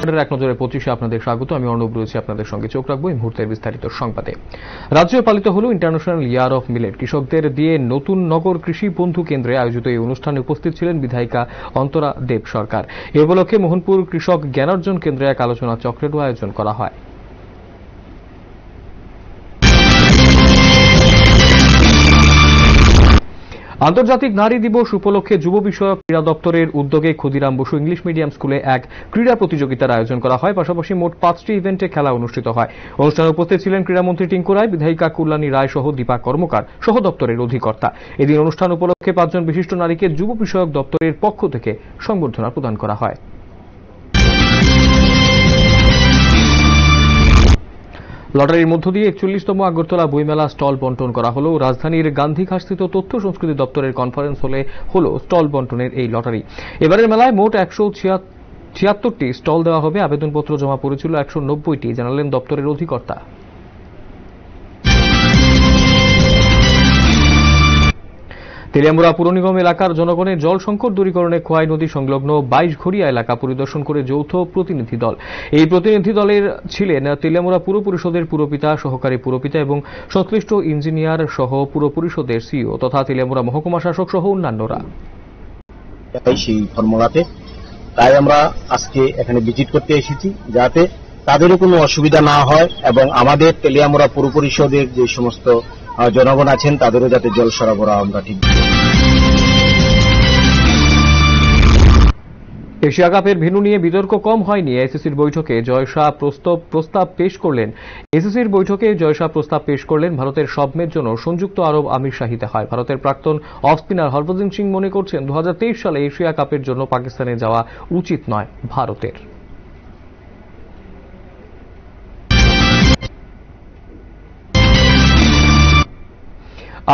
এক নজরে 25-এ আপনাদের স্বাগত। আমি অর্ণব রয়েছি আপনাদের সঙ্গে। চোখ রাখবো এই মুহূর্তের বিস্তারিত সংবাদে। রাজ্যে পালিত হল ইন্টারন্যাশনাল ইয়ার অফ মিলেট। কৃষকদের দিয়ে নতুন নগর কৃষি বন্ধু কেন্দ্রে আয়োজিত এই অনুষ্ঠানে উপস্থিত ছিলেন বিধায়িকা অন্তরা দেব সরকার। এ উপলক্ষে মোহনপুর কৃষক জ্ঞানার্জন কেন্দ্রে এক আলোচনা চক্রেরও আয়োজন করা হয়। আন্তর্জাতিক নারী দিবস উপলক্ষে যুব বিষয়ক ক্রীড়া দপ্তরের উদ্যোগে ক্ষুদিরাম বসু ইংলিশ মিডিয়াম স্কুলে এক ক্রীড়া প্রতিযোগিতার আয়োজন করা হয়। পাশাপাশি মোট 5টি ইভেন্টে খেলা অনুষ্ঠিত হয়। অনুষ্ঠানে উপস্থিত ছিলেন ক্রীড়ামন্ত্রী টিঙ্কু রায়, বিধায়িকা কল্যাণী রায় সহ দীপা কর্মকার সহ দপ্তরের অধিকর্তা। এদিন অনুষ্ঠান উপলক্ষে 5 জন বিশিষ্ট নারীকে যুব বিষয়ক দপ্তরের পক্ষ থেকে সংবর্ধনা প্রদান করা হয়। লটারির মধ্য দিয়ে 41তম আগরতলা বইমেলা স্টল বন্টন করা হল। রাজধানীর গান্ধীঘাটস্থিত তথ্য সংস্কৃতি দপ্তরের কনফারেন্স হলে হল স্টল বন্টনের এই লটারি। এবারের মেলায় মোট 176টি স্টল দেওয়া হবে। আবেদনপত্র জমা পড়েছিল 190টি, জানালেন দপ্তরের অধিকর্তা। তেলিয়ামুড়া পুর নিগম এলাকার জনগণের জল সংকট দূরীকরণে খোয়াই নদী সংলগ্ন 22 ঘড়িয়া এলাকা পরিদর্শন করে যৌথ প্রতিনিধি দল। এই প্রতিনিধি দলের ছিলেন তেলিয়ামুড়া পুর পরিষদের পুরপিতা, সহকারী পুরপিতা এবং সংশ্লিষ্ট ইঞ্জিনিয়ার সহ পুর পরিষদের সিইও তথা তেলিয়ামুড়া মহকুমা শাসক সহ অন্যান্যরা। সেই ফর্মুলাতে তাই আমরা আজকে এখানে ভিজিট করতে এসেছি, যাতে তাদেরও কোনো অসুবিধা না হয় এবং আমাদের তেলিয়ামুড়া পুর পরিষদের যে সমস্ত জনগণ আছেন তাদেরও যাতে জল সরবরাহ আমরা ঠিক। এশিয়া কাপের ভেন্যু নিয়ে বিতর্ক কম হয়নি। এসিসির বৈঠকে জয়শাহ প্রস্তাব পেশ করলেন ভারতের সব ম্যাচের জন্য সংযুক্ত আরব আমিরশাহিতে হয়। ভারতের প্রাক্তন অফ স্পিনার হরভজন সিং মনে করছেন 2023 সালে এশিয়া কাপের জন্য পাকিস্তানে যাওয়া উচিত নয় ভারতের।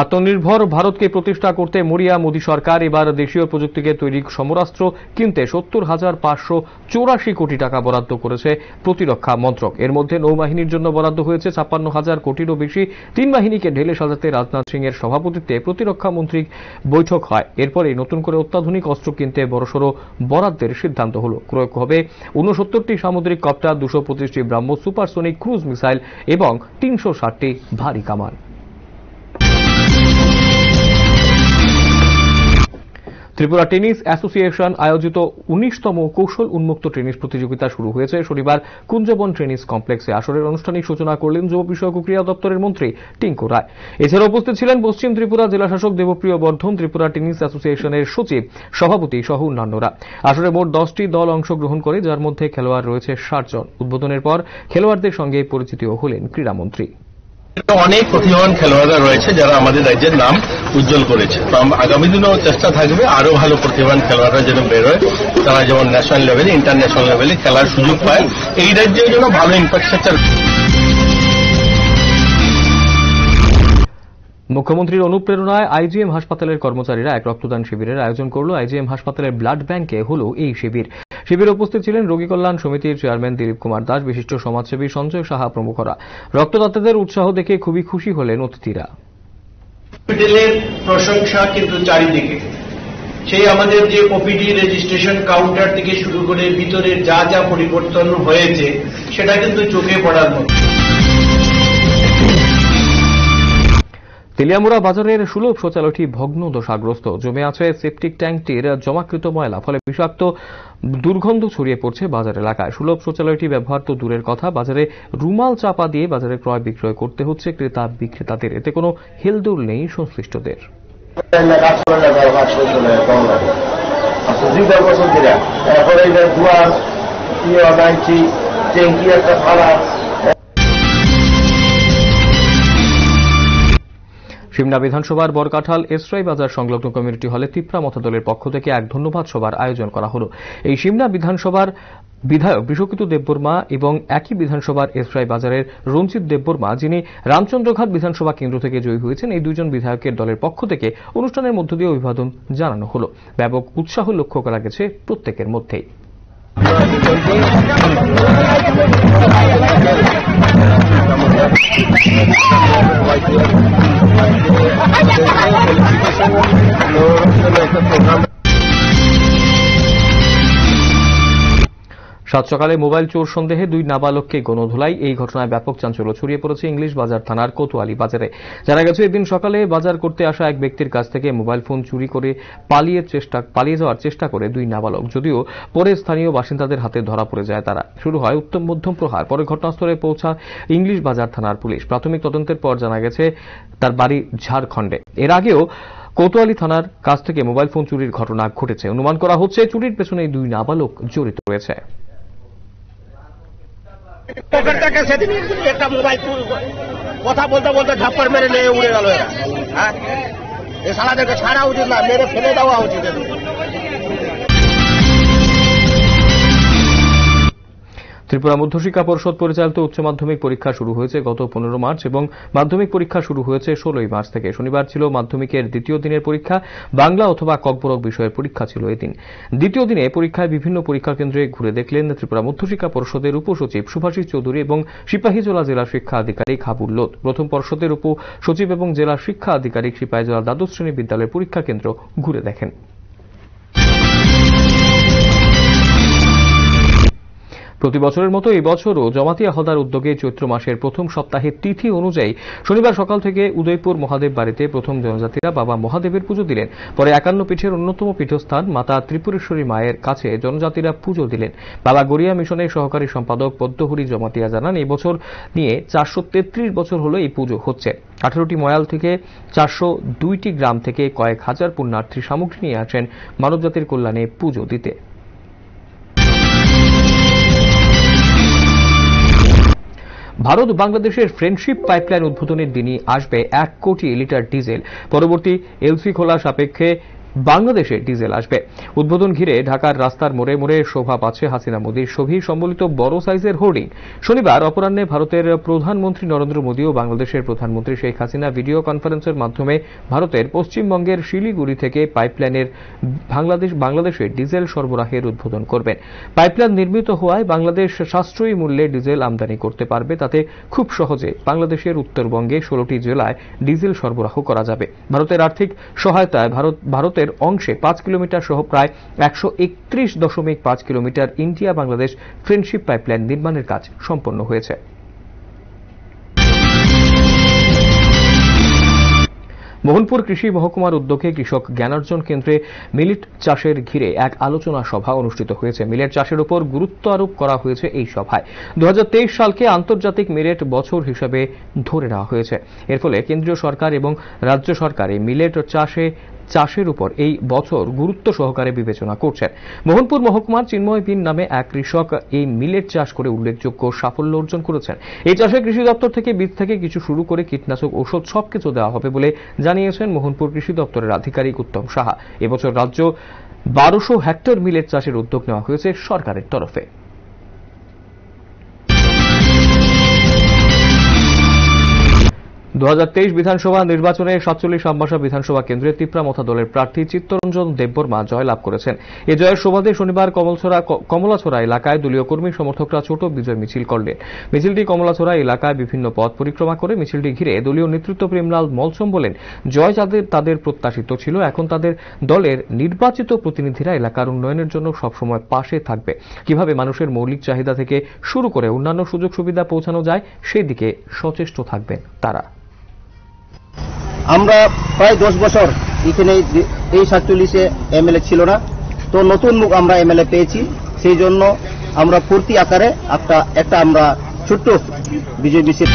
আত্মনির্ভর ভারতকে প্রতিষ্ঠা করতে মরিয়া মোদী সরকার। এবার দেশীয় প্রযুক্তিকে তৈরি সমরাস্ত্র কিনতে 70,584 কোটি টাকা বরাদ্দ করেছে প্রতিরক্ষা মন্ত্রক। এর মধ্যে নৌবাহিনীর জন্য বরাদ্দ হয়েছে 56,000 কোটিরও বেশি। 3 বাহিনীকে ঢেলে সাজাতে রাজনাথ সিং এর সভাপতিত্বে প্রতিরক্ষা মন্ত্রী বৈঠক হয়। এরপরে নতুন করে অত্যাধুনিক অস্ত্র কিনতে বড়সড় বরাদ্দের সিদ্ধান্ত হল। ক্রয় হবে 69টি সামুদ্রিক কপ্টার, 225টি ব্রাহ্মোস সুপারসোনিক ক্রুজ মিসাইল এবং 360টি ভারী কামান। ত্রিপুরা টেনিস অ্যাসোসিয়েশন আয়োজিত 19তম কৌশল উন্মুক্ত টেনিস প্রতিযোগিতা শুরু হয়েছে শনিবার কুঞ্জবন টেনিস কমপ্লেক্সে। আসরের আনুষ্ঠানিক সূচনা করলেন যুব বিষয়ক ও ক্রীড়া দপ্তরের মন্ত্রী টিঙ্কু রায়। এছাড়া উপস্থিত ছিলেন পশ্চিম ত্রিপুরা জেলাশাসক দেবপ্রিয় বর্ধন, ত্রিপুরা টেনিস অ্যাসোসিয়েশনের সচিব, সভাপতি সহ অন্যান্যরা। আসরে মোট 10টি দল অংশগ্রহণ করে, যার মধ্যে খেলোয়াড় রয়েছে 60 জন। উদ্বোধনের পর খেলোয়াড়দের সঙ্গে পরিচিতিও হলেন ক্রীড়ামন্ত্রী। অনেক প্রতিভাবান খেলোয়াড়রা রয়েছে যারা আমাদের রাজ্যের নাম উজ্জ্বল করেছে। তো আগামী দিনেও চেষ্টা থাকবে আরো ভালো প্রতিভাবান খেলোয়াড়রা যেন বেরোয়, তারা যেমন ন্যাশনাল লেভেলে, ইন্টারন্যাশনাল লেভেলে খেলার সুযোগ পায়। এই রাজ্যের জন্য ভালো ইনফ্রাস্ট্রাকচার। মুখ্যমন্ত্রীর অনুপ্রেরণায় আইজিএম হাসপাতালের কর্মচারীরা এক রক্তদান শিবিরের আয়োজন করল। আইজিএম হাসপাতালের ব্লাড ব্যাংকে হল এই শিবির। শিবিরে উপস্থিত ছিলেন রোগী কল্যাণ সমিতির চেয়ারম্যান দিলীপ কুমার দাস, বিশিষ্ট সমাজসেবী সঞ্জয় সাহা প্রমুখরা। রক্তদাতাদের উৎসাহ দেখে খুবই খুশি হলেন অতিথিরা। হসপিটালের প্রশংসা কিন্তু চারিদিকে। সেই আমাদের যে ওপিডি রেজিস্ট্রেশন কাউন্টার থেকে শুরু করে ভিতরে যা যা পরিবর্তন হয়েছে সেটা কিন্তু চোখে পড়ার মতো। তেলিয়ামুড়া বাজারের সুলভ শৌচালয়টি ভগ্ন দশাগ্রস্ত। জমে আছে সেপটিক ট্যাঙ্কটির জমাকৃত ময়লা, ফলে বিষাক্ত দুর্গন্ধ ছড়িয়ে পড়ছে বাজার এলাকায়। সুলভ শৌচালয়টি ব্যবহার তো দূরের কথা, বাজারে রুমাল চাপা দিয়ে বাজারে ক্রয় বিক্রয় করতে হচ্ছে ক্রেতা বিক্রেতাদের। এতে কোনো হেলদোল নেই সংশ্লিষ্টদের। সিমনা বিধানসভার বরকাঠাল এসরাই বাজার সংলগ্ন কমিউনিটি হলে তিপ্রা মথা দলের পক্ষ থেকে এক ধন্যবাদ সভার আয়োজন করা হল। এই সিমনা বিধানসভার বিধায়ক বিশ্বকিতু দেববর্মা এবং একই বিধানসভার এসরাই বাজারের রঞ্জিত দেববর্মা, যিনি রামচন্দ্রঘাট বিধানসভা কেন্দ্র থেকে জয়ী হয়েছেন, এই দুইজন বিধায়কের দলের পক্ষ থেকে অনুষ্ঠানের মধ্য দিয়ে অভিবাদন জানানো হল। ব্যাপক উৎসাহ লক্ষ্য করা গেছে প্রত্যেকের মধ্যেই। সাত সকালে মোবাইল চোর সন্দেহে দুই নাবালককে গণধোলাই। এই ঘটনায় ব্যাপক চাঞ্চল্য ছড়িয়ে পড়েছে ইংলিশ বাজার থানার কোতোয়ালি বাজারে। জানা গেছে, এদিন সকালে বাজার করতে আসা এক ব্যক্তির কাছ থেকে মোবাইল ফোন চুরি করে পালিয়ে যাওয়ার চেষ্টা করে দুই নাবালক, যদিও পরে স্থানীয় বাসিন্দাদের হাতে ধরা পড়ে যায় তারা। শুরু হয় উত্তম মধ্যম প্রহার। পরে ঘটনাস্থলে পৌঁছা ইংলিশ বাজার থানার পুলিশ। প্রাথমিক তদন্তের পর জানা গেছে তার বাড়ি ঝাড়খণ্ডে। এর আগেও কোতোয়ালি থানার কাছ থেকে মোবাইল ফোন চুরির ঘটনা ঘটেছে। অনুমান করা হচ্ছে চুরির পেছনে দুই নাবালক জড়িত রয়েছে। পকেটটাকে সেদিন একটা মোবাইল কথা বলতে বলতে ঝাপ্পড় মেরে নিয়ে উড়ে গেল এরা। হ্যাঁ, এ শালাদেরকে ছাড়া উচিত না, মেরে ফেলে দেওয়া উচিত। ত্রিপুরা মধ্যশিক্ষা পরিষদ পরিচালিত উচ্চ মাধ্যমিক পরীক্ষা শুরু হয়েছে গত 15 মার্চ এবং মাধ্যমিক পরীক্ষা শুরু হয়েছে 16 মার্চ থেকে। শনিবার ছিল মাধ্যমিকের দ্বিতীয় দিনের পরীক্ষা। বাংলা অথবা ককবরক বিষয়ের পরীক্ষা ছিল এদিন। দ্বিতীয় দিনে পরীক্ষায় বিভিন্ন পরীক্ষা কেন্দ্রে ঘুরে দেখলেন ত্রিপুরা মধ্যশিক্ষা পরিষদের উপসচিব শুভাশিস চৌধুরী এবং সিপাহীজলা জেলা শিক্ষা আধিকারিক হাবুল লোধ। প্রথম পর্ষদের উপসচিব এবং জেলা শিক্ষা আধিকারিক সিপাহীজলা দ্বাদশ শ্রেণী বিদ্যালয়ের পরীক্ষা কেন্দ্র ঘুরে দেখেন। প্রতি বছরের মতো এই বছরও জমাতিয়া হলদার উদ্যোগে চৈত্র মাসের প্রথম সপ্তাহে তিথি অনুযায়ী শনিবার সকাল থেকে উদয়পুর মহাদেব বাড়িতে প্রথম জনজাতিরা বাবা মহাদেবের পুজো দিলেন। পরে 51 পীঠের অন্যতম পীঠস্থান মাতা ত্রিপুরেশ্বরী মায়ের কাছে জনজাতিরা পুজো দিলেন। বাবা গড়িয়া মিশনের সহকারী সম্পাদক পদ্মহরি জমাতিয়া জানান, এই বছর নিয়ে 433 বছর হলো এই পুজো হচ্ছে। 18টি ময়াল থেকে 402টি গ্রাম থেকে কয়েক হাজার পুণ্যার্থী সামগ্রী নিয়ে আসেন মানবজাতির কল্যাণে পুজো দিতে। ভারত বাংলাদেশের ফ্রেন্ডশিপ পাইপলাইন উদ্বোধনের দিনই আসবে 1 কোটি লিটার ডিজেল। পরবর্তী এলসি খোলা সাপেক্ষে বাংলাদেশে ডিজেল আসবে। উদ্বোধন ঘিরে ঢাকার রাস্তার মোড়ে মোড়ে শোভা পাচ্ছে হাসিনা মোদির ছবি সম্বলিত বড় সাইজের হোর্ডিং। শনিবার অপরাহ্নে ভারতের প্রধানমন্ত্রী নরেন্দ্র মোদী ও বাংলাদেশের প্রধানমন্ত্রী শেখ হাসিনা ভিডিও কনফারেন্সের মাধ্যমে ভারতের পশ্চিমবঙ্গের শিলিগুড়ি থেকে পাইপলাইনের বাংলাদেশে ডিজেল সরবরাহের উদ্বোধন করবেন। পাইপলাইন নির্মিত হওয়ায় বাংলাদেশ সাশ্রয়ী মূল্যে ডিজেল আমদানি করতে পারবে। তাতে খুব সহজে বাংলাদেশের উত্তরবঙ্গে 16টি জেলায় ডিজেল সরবরাহ করা যাবে। ভারতের আর্থিক সহায়তায় ভারতের অংশে 5 কিলোমিটার সহ প্রায় 131.5 kilometre India Bangladesh friendship pipeline নির্মাণের কাজ সম্পন্ন হয়েছে। মোহনপুর কৃষি মহকুমার উদ্যোগে কৃষক জ্ঞানার্জন কেন্দ্রে মিলেট চাষের ঘিরে এক আলোচনা সভা অনুষ্ঠিত হয়েছে। মিলেট চাষের উপর গুরুত্ব আরোপ করা হয়েছে এই সভায়। 2023 সালকে আন্তর্জাতিক মিলেট বছর হিসেবে ধরে নেওয়া হয়েছে। এর ফলে কেন্দ্রীয় সরকার এবং রাজ্য সরকার এই মিলেট চাষের উপর এই বছর গুরুত্ব সহকারে বিবেচনা করছেন। মোহনপুর মহকুমার চিন্ময় বিন নামে এক কৃষক এই মিলেট চাষ করে উল্লেখযোগ্য সাফল্য অর্জন করেছেন। এই চাষে কৃষি দপ্তর থেকে বীজ থেকে কিছু শুরু করে কীটনাশক ঔষধ সবকিছু দেওয়া হবে বলে জানিয়েছেন মোহনপুর কৃষি দপ্তরের আধিকারিক উত্তম সাহা। এবছর রাজ্য 1200 হেক্টর মিলেট চাষের উদ্যোগ নেওয়া হয়েছে সরকারের তরফে। 2023 বিধানসভা নির্বাচনে 47 আমবাসা বিধানসভা কেন্দ্রে তিপ্রামথা দলের প্রার্থী চিত্তরঞ্জন দেববর্মা জয়লাভ করেছেন। এ জয়ের সুবাদে শনিবার কমলাছড়া এলাকায় দলীয় কর্মী সমর্থকরা ছোট বিজয় মিছিল করলেন। মিছিলটি কমলাছড়া এলাকায় বিভিন্ন পথ পরিক্রমা করে মিছিলটি ঘিরে দলীয় নেতৃত্ব প্রেমলাল মলসম বলেন, জয় তাদের প্রত্যাশিত ছিল। এখন তাদের দলের নির্বাচিত প্রতিনিধিরা এলাকার উন্নয়নের জন্য সবসময় পাশে থাকবে। কিভাবে মানুষের মৌলিক চাহিদা থেকে শুরু করে অন্যান্য সুযোগ সুবিধা পৌঁছানো যায় সেই দিকে সচেষ্ট থাকবেন তারা। আমরা প্রায় 10 বছর এখানে এই 47-এ এমএলএ ছিল না, তো নতুন মুখ আমরা এমএলএ পেয়েছি। সেই জন্য আমরা পূর্তি আকারে একটা আমরা ছোট্ট বিজয় মিছিল।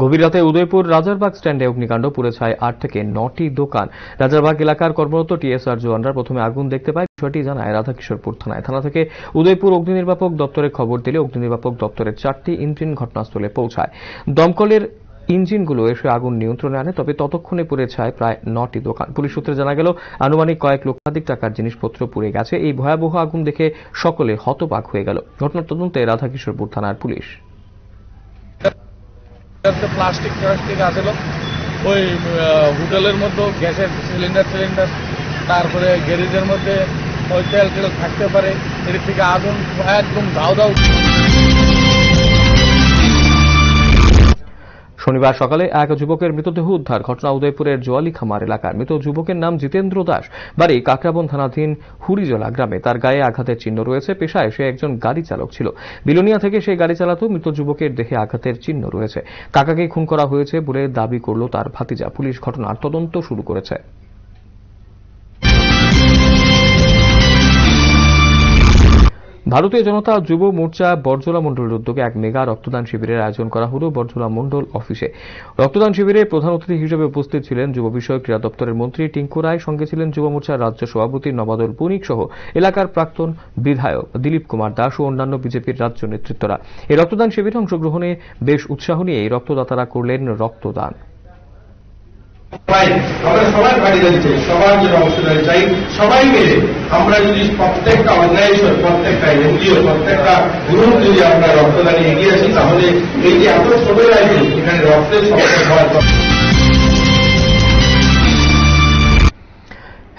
গভীর রাতে উদয়পুর রাজারবাগ স্ট্যান্ডে অগ্নিকাণ্ড, পুড়ে ছাই 8 থেকে 9টি দোকান। রাজারবাগ এলাকার কর্মরত টিএসআর জওয়ানরা প্রথমে আগুন দেখতে পায়। বিষয়টি জানায় রাধাকিশোরপুর থানায়। থানা থেকে উদয়পুর অগ্নিনির্বাপক দপ্তরে খবর দিলে অগ্নিনির্বাপক দপ্তরের 4টি ইঞ্জিন ঘটনাস্থলে পৌঁছায়। দমকলের ইঞ্জিনগুলো এসে আগুন নিয়ন্ত্রণে আনে, তবে ততক্ষণে পুড়ে ছায় প্রায় 9টি দোকান। পুলিশ সূত্রে জানা গেল, আনুমানিক কয়েক লক্ষাধিক টাকার জিনিসপত্র পুড়ে গেছে। এই ভয়াবহ আগুন দেখে সকলে হতবাক হয়ে গেল। ঘটনার তদন্তে রাধাকিশোরপুর থানার পুলিশ। প্লাস্টিক আসলো ওই হোটেলের মধ্যে গ্যাসের সিলিন্ডার তারপরে গ্যারেজের মধ্যে ওই তেল থাকতে পারে। এর থেকে আগুন একদম দাও শনিবার সকালে এক যুবকের মৃতদেহ উদ্ধার। ঘটনা উদয়পুরের জোয়ালি খামার এলাকার। মৃত যুবকের নাম জিতেন্দ্র দাস, বাড়ি কাকরাবন থানাধীন হুড়িজলা গ্রামে। তার গায়ে আঘাতের চিহ্ন রয়েছে। পেশায় সে একজন গাড়ি চালক ছিল। বিলোনিয়া থেকে সে গাড়ি চালাত। মৃত যুবকের দেহে আঘাতের চিহ্ন রয়েছে। কাকাকে খুন করা হয়েছে বলে দাবি করল তার ভাতিজা। পুলিশ ঘটনার তদন্ত শুরু করেছে। ভারতীয় জনতা যুব মোর্চা বরজলা মণ্ডলের উদ্যোগে এক মেগা রক্তদান শিবিরের আয়োজন করা হল বরজলা মণ্ডল অফিসে। রক্তদান শিবিরে প্রধান অতিথি হিসেবে উপস্থিত ছিলেন যুব বিষয়ক ক্রীড়া দপ্তরের মন্ত্রী টিঙ্কু রায়। সঙ্গে ছিলেন যুব মোর্চার রাজ্য সভাপতি নবাদল বণিক সহ এলাকার প্রাক্তন বিধায়ক দিলীপ কুমার দাস ও অন্যান্য বিজেপির রাজ্য নেতৃত্বরা। এই রক্তদান শিবিরে অংশগ্রহণে বেশ উৎসাহ নিয়ে এই রক্তদাতারা করলেন রক্তদান। আমরা সবাই ভাগিদারি চাই, সবার জন্য অংশদারি চাই। সবাই মিলে আমরা যদি প্রত্যেকটা অর্গানাইজেশন, প্রত্যেকটা এনজিও, প্রত্যেকটা গ্রুপ যদি আমরা রক্তদানে এগিয়ে আসি, তাহলে এই যে এত ছোট রাজ্যে এখানে রক্তের সমস্যা হওয়ার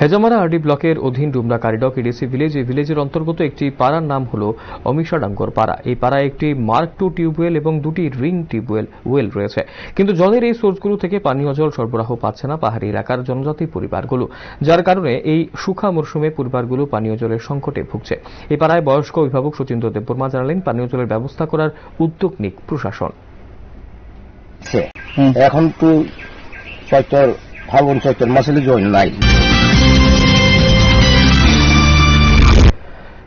হেজামারা আরডি ব্লকের অধীন ডুমরা কারিডক এডিসি ভিলেজ। এই ভিলেজের অন্তর্গত একটি পাড়ার নাম হল অমিশাডাঙ্গর পাড়া। এই পাড়ায় একটি মার্ক 2 টিউবওয়েল এবং দুটি রিং টিউবওয়েল রয়েছে, কিন্তু জলের এই সোর্সগুলো থেকে পানীয় জল সরবরাহ পাচ্ছে না পাহাড়ি এলাকার জনজাতি পরিবারগুলো, যার কারণে এই শুখা মরশুমে পরিবারগুলো পানীয় জলের সংকটে ভুগছে। এই পাড়ায় বয়স্ক অভিভাবক সচিন্দ্র দেববর্মা জানালেন, পানীয় জলের ব্যবস্থা করার উদ্যোগ নিক প্রশাসন। এখন তো চৈতর ফাল্গুন চৈতর মাসে জল নাই।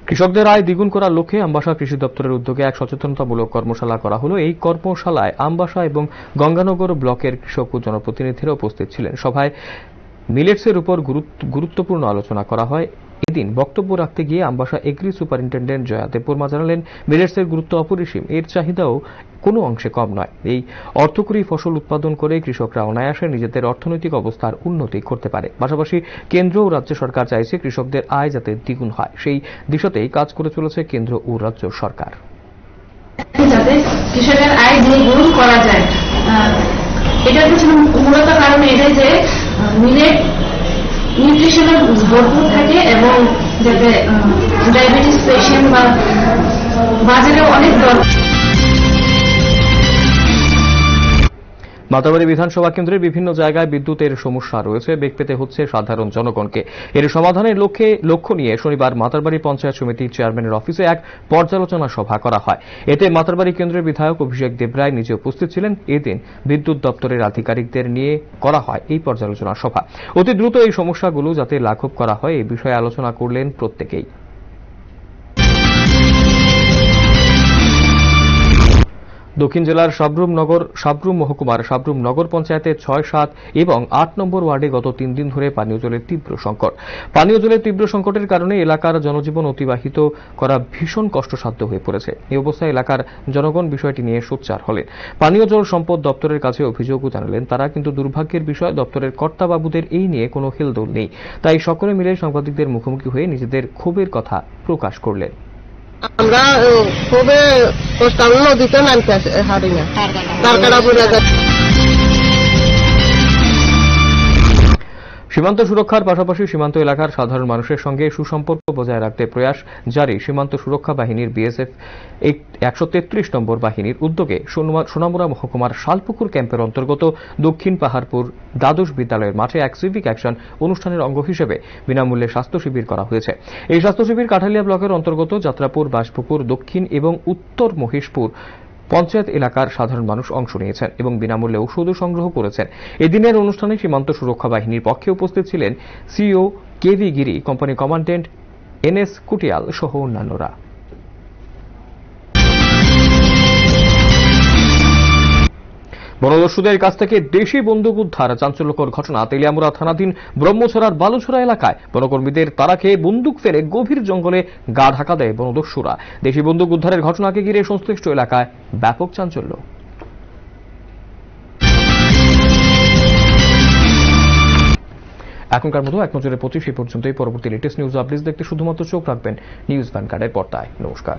কৃষকদের আয় দ্বিগুণ করার লক্ষ্যে আমবাসা কৃষি দপ্তরের উদ্যোগে এক সচেতনতামূলক কর্মশালা করা হল। এই কর্মশালায় আমবাসা এবং গঙ্গানগর ব্লকের কৃষক ও জনপ্রতিনিধিরা উপস্থিত ছিলেন। সভায় মিলেটসের উপর গুরুত্বপূর্ণ আলোচনা করা হয়। এদিন বক্তব্য রাখতে গিয়ে আমবাসা এগ্রি সুপারিনটেন্ডেন্ট জয়া দেববর্মা জানালেন, মিলেটসের গুরুত্ব অপরিসীম, এর চাহিদাও কোনো অংশে কম নয়। এই অর্থকরী ফসল উৎপাদন করে কৃষকরা অনায়াসে নিজেদের অর্থনৈতিক অবস্থার উন্নতি করতে পারে। পাশাপাশি কেন্দ্র ও রাজ্য সরকার চাইছে কৃষকদের আয় যাতে দ্বিগুণ হয়, সেই দিশাতেই কাজ করে চলেছে কেন্দ্র ও রাজ্য সরকার। যাতে কৃষকের আয় দ্বিগুণ করা যায়, এটার পিছনে মূলত কারণ এটাই যে মিলেট নিউট্রিশনে ভরপুর থাকে এবং যাতে ডায়াবেটিস পেশেন্ট বা বাজারে অনেক দরকার। মাতাবাড়ি বিধানসভা কেন্দ্রের বিভিন্ন জায়গায় বিদ্যুতের সমস্যা রয়েছে, বেগ পেতে হচ্ছে সাধারণ জনগণকে। এর সমাধানের লক্ষ্য নিয়ে শনিবার মাতারবাড়ি পঞ্চায়েত সমিতির চেয়ারম্যানের অফিসে এক পর্যালোচনা সভা করা হয়। এতে মাতারবাড়ি কেন্দ্রের বিধায়ক অভিষেক দেবরায় নিজে উপস্থিত ছিলেন। এদিন বিদ্যুৎ দপ্তরের আধিকারিকদের নিয়ে করা হয় এই পর্যালোচনা সভা। অতি দ্রুত এই সমস্যাগুলো যাতে লাঘব করা হয়, এই বিষয়ে আলোচনা করলেন প্রত্যেকেই। দক্ষিণ জেলার সাবরুম মহকুমার সাবরুম নগর পঞ্চায়েতের 6, 7 এবং 8 নম্বর ওয়ার্ডে গত 3 দিন ধরে পানীয় জলের তীব্র সংকট। পানীয় জলের তীব্র সংকটের কারণে এলাকার জনজীবন অতিবাহিত করা ভীষণ কষ্টসাধ্য হয়ে পড়েছে। এই অবস্থায় এলাকার জনগণ বিষয়টি নিয়ে সোচ্চার হলেন। পানীয় জল সম্পদ দপ্তরের কাছে অভিযোগও জানালেন তারা, কিন্তু দুর্ভাগ্যের বিষয় দপ্তরের কর্তাবাবুদের এই নিয়ে কোনো হেলদোল নেই। তাই সকলে মিলে সাংবাদিকদের মুখোমুখি হয়ে নিজেদের ক্ষোভের কথা প্রকাশ করলেন। আমরা খুবই নদীতে নামতে হারি না, সীমান্ত সুরক্ষার পাশাপাশি সীমান্ত এলাকার সাধারণ মানুষের সঙ্গে সুসম্পর্ক বজায় রাখতে প্রয়াস জারি সীমান্ত সুরক্ষা বাহিনীর বিএসএফ 133 নম্বর বাহিনীর উদ্যোগে সোনামুড়া মহকুমার শালপুকুর ক্যাম্পের অন্তর্গত দক্ষিণ পাহাড়পুর দ্বাদশ বিদ্যালয়ের মাঠে এক সিভিক অ্যাকশন অনুষ্ঠানের অঙ্গ হিসেবে বিনামূল্যে স্বাস্থ্য শিবির করা হয়েছে। এই স্বাস্থ্য শিবির কাঠালিয়া ব্লকের অন্তর্গত যাত্রাপুর, বাসপুকুর, দক্ষিণ এবং উত্তর মহেশপুর পঞ্চায়েত এলাকার সাধারণ মানুষ অংশ নিয়েছেন এবং বিনামূল্যে ঔষধও সংগ্রহ করেছেন। এদিনের অনুষ্ঠানে সীমান্ত সুরক্ষা বাহিনীর পক্ষে উপস্থিত ছিলেন সিইও কেভি গিরি, কোম্পানি কমান্ড্যান্ট এনএস কুটিয়াল সহ অন্যান্যরা। বনদস্যুদের কাছ থেকে দেশি বন্দুক উদ্ধার, চাঞ্চল্যকর ঘটনা তেলিয়ামুড়া থানাধীন ব্রহ্মছড়ার বালুছড়া এলাকায়। বনকর্মীদের তাড়া খেয়ে বন্দুক ফেলে গভীর জঙ্গলে গা ঢাকা দেয় বনদস্যুরা। দেশি বন্দুক উদ্ধারের ঘটনাকে ঘিরে সংশ্লিষ্ট এলাকায় ব্যাপক চাঞ্চল্য। এখনকার মতো এক নজরে 25 পর্যন্তই। পরবর্তী লেটেস্ট নিউজ আপডেটস দেখতে শুধুমাত্র চোখ রাখবেন নিউজ ভ্যানগার্ডের পর্দায়। নমস্কার।